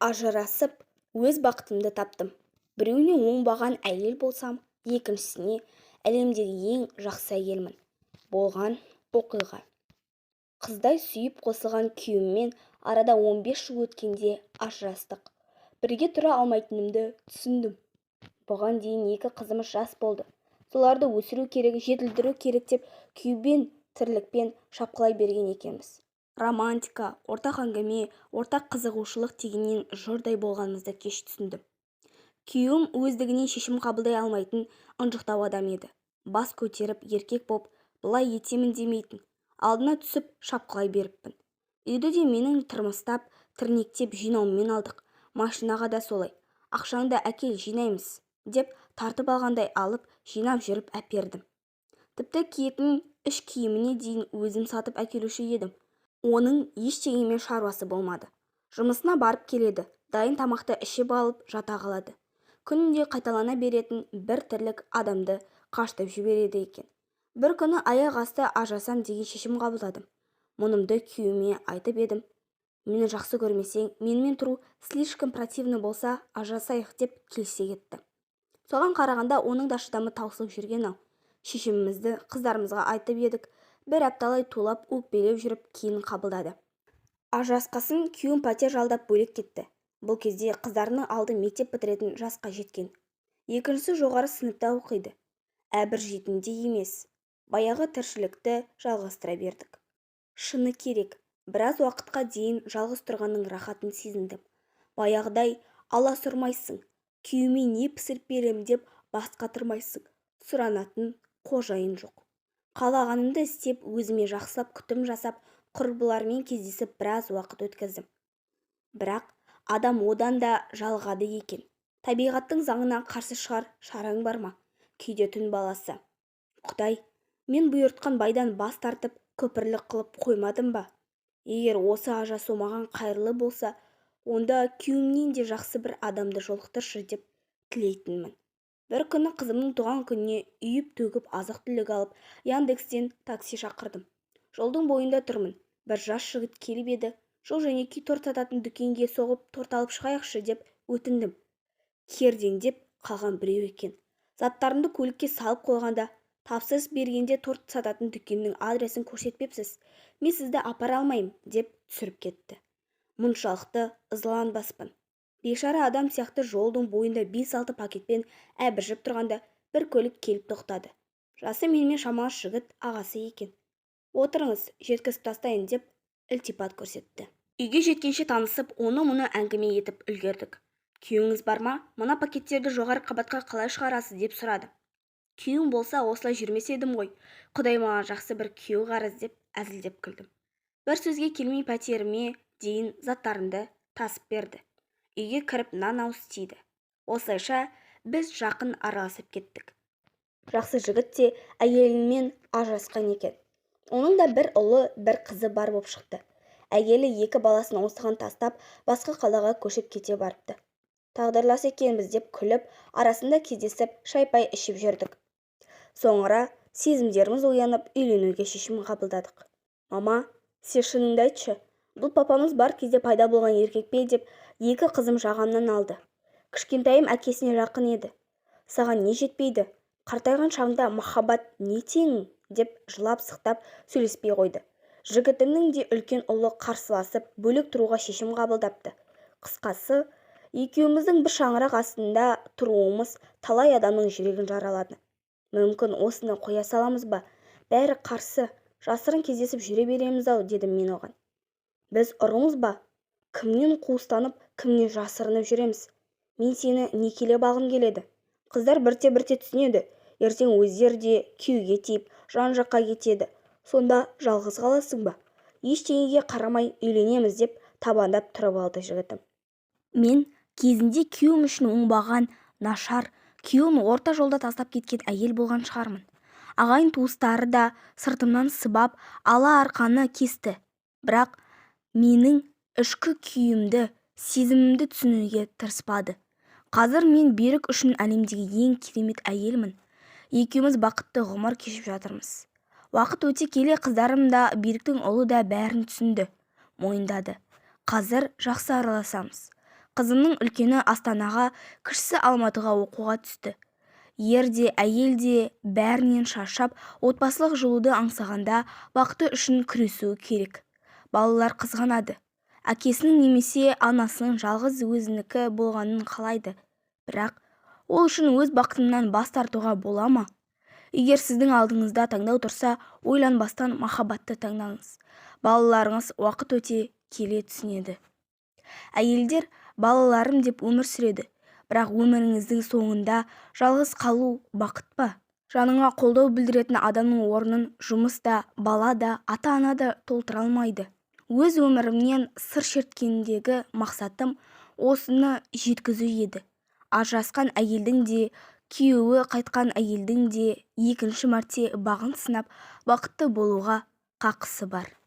ажырасып, өз бақытымды таптым. Біреуіне оңбаған әйел болсам, екіншісіне әлемдегі ең жақсы әйелмін. Болған оқиға. Қыздай сүйіп қосылған күйеуіммен арада 15 жыл өткенде ажырастық. Бірге тұра алмайтынымды түсіндім. Бұған дейін 2 қызымыз жас болды. Соларды өсіру керек, жетілдіру керек деп күйбен тірлікпен шапқылай берген екенбіз. Романтика, ортақ әңгіме, ортақ қызығушылық дегеннен жұрдай болғанымызды кеш түсіндім. Күйеуім өздігінен шешім қабылдай алмайтын ынжықтау адам еді. Бас көтеріп еркек боп, былай етемін демейтін. Алдына түсіп шапқылай беріппін. Үйді де менің тырмыстап, тірнектеп жинауыммен алдық. Машинаға да солай. Ақшаңды әкел, жинаймыз, деп тартып алғандай алып, жинап жүріп әпердім. Тіпті киетін іш киіміне дейін өзім сатып әкелуші едім. Оның ештеңемен шаруасы болмады. Жұмысына барып келеді, дайын тамақты ішіп алып жата қалады. Күнде қайталана беретін бір тірлік адамды қаштап жібереді екен. Бір күні аяқ асты ажырасам деген шешім қабылдадым. Мұнымды күйеуіме айтып едім. Мені жақсы көрмесең, менімен тұру слишком противно болса, ажырасайық деп келісе кетті. Соған қарағанда оның да шыдамы таусылып жүрген-ау. Шешімімізді қыздарымызға айтып едік. Бір апталай тулап өкпелеп жүріп кейін қабылдады. Ажырасқасын күйеуім пәтер жалдап бөлек кетті. Бұл кезде қыздарының алды мектеп бітіретін жасқа жеткен. Екіншісі жоғары сыныпта оқиды. Әбір жетімде емес. Баяғы тіршілікті жалғастыра бердік. Шыны керек, біраз уақытқа дейін жалғыз тұрғанның рахатын сезіндім. Баяғыдай аласұрмайсың, күйеуіме не пісіріп берем деп бас қатырмайсың. Сұранатын қожайын жоқ. Қалағанымды істеп, өзіме жақсылап күтім жасап, құрбылармен кездесіп біраз уақыт өткіздім. Бірақ адам одан да жалығады екен. Табиғаттың заңына қарсы шығар шараң бар ма? Кейде түн баласы. Құдай, мен бұйыртқан байдан бас тартып, көпірлік қылып қоймадым ба? Егер осы ажырасу маған қайырлы болса, онда күйеуімнен де жақсы бір адамды жолықтыршы деп тілейтінмін. Бір күні қызымның туған күніне үйіп-төгіп азық-түлік алып, Яндекстен такси шақырдым. Жолдың бойында тұрмын. Бір жас жігіт келіп еді. Жол-жөнекей торт сататын дүкенге соғып, торт алып шығайықшы деп өтіндім. Кердеңдеп қалған біреу екен. Заттарымды көлікке салып қойғанда, тапсырыс бергенде торт сататын дүкеннің адресін көрсетпепсіз. Мен сізді апара алмаймын деп түсіріп кетті. Мұншалықты ызаланбаспын. Бейшара адам сияқты жолдың бойында 5-6 пакетпен әбіржіп тұрғанда бір көлік келіп тоқтады. Жасы менімен шамалас жігіт ағасы екен. Отырыңыз, жеткізіп тастайын деп ілтипат көрсетті. Үйге жеткенше танысып, оны-мұны әңгіме етіп үлгердік. Күйеуіңіз бар ма? Мына пакеттерді жоғары қабатқа қалай шығарасыз деп сұрады. Күйеуім болса осылай жүрмес едім ғой. Құдай маған жақсы бір күйеу қарыз деп әзілдеп күлдім. Бір сөзге келмей пәтеріме дейін заттарымды тасып берді. Үйге кіріп нан-ауыз тиді. Осылайша біз жақын араласып кеттік. Жақсы жігіт те әйелімен ажырасқан екен. Оның да бір ұлы, бір қызы бар боп шықты. Әйелі 2 баласын осыған тастап, басқа қалаға көшіп кете барыпты. Тағдырлас екенбіз деп күліп, арасында кездесіп, шай-пай ішіп жүрдік. Соңыра сезімдеріміз оянып, үйленуге шешім қабылдадық. Мама, сен шыныңды айтшы, бұл папамыз бар кезде пайда болған еркек пе деп 2 қызым жағамнан алды. Кішкентайым әкесіне жақын еді. Саған не жетпейді? Қартайған шағында махаббат не теңің? Деп жылап-сықтап сөйлеспей қойды. Жігітімнің де үлкен ұлы қарсыласып, бөлек тұруға шешім қабылдапты. Қысқасы, екеуміздің бір шаңырақ астында тұруымыз талай адамның жүрегін жаралады. Мүмкін осыны қоя саламыз ба? Бәрі қарсы, жасырын кездесіп жүре береміз-ау, дедім мен оған. Біз ұрымыз ба? Кімнен қуыстанып, кімнен жасырынып жүреміз? Мен сені некелеп алғым келеді. Қыздар бірте-бірте түсінеді. Ертең өздері де күйеуге тиіп, жан-жаққа кетеді. Сонда жалғыз қаласың ба? Ештеңеге қарамай үйленеміз деп табандап тұрып алды жігітім. Мен кезінде күйеуім үшін оңбаған, нашар, күйеуін орта жолда тастап кеткен әйел болған шығармын. Ағайын туыстары да сыртымнан сыбап, ала арқаны кесті. Бірақ менің ішкі күйімді, сезімімді түсінуге тырыспады. Қазір мен берік үшін әлемдегі ең керемет әйелмін. Екеуміз бақытты ғұмыр кешіп жатырмыз. Уақыт өте келе қыздарым да, Беріктің ұлы да бәрін түсінді, мойындады. Қазір жақсы араласамыз. Қызымның үлкені Астанаға, кішісі Алматыға оқуға түсті. Ер де, әйел де бәрінен шаршап, отбасылық жылуды аңсағанда бақыты үшін күресуі керек. Балалар қызғанады. Әкесінің немесе анасының жалғыз өзінікі болғанын қалайды. Бірақ ол үшін өз бақытынан бас тартуға бола ма? Егер сіздің алдыңызда таңдау тұрса, ойланбастан махаббатты таңдаңыз. Балаларыңыз уақыт өте келе түсінеді. Әйелдер балаларым деп өмір сүреді. Бірақ өміріңіздің соңында жалғыз қалу бақыт па? Жаныңа қолдау білдіретін адамның орнын жұмыс та, бала да, ата-ана да толтыра алмайды. Өз өмірімнен сыр шерткендегі мақсатым осыны жеткізу еді. Ажырасқан әйелдің де, күйеуі қайтқан әйелдің де екінші мәрте бағын сынап, бақытты болуға қақысы бар.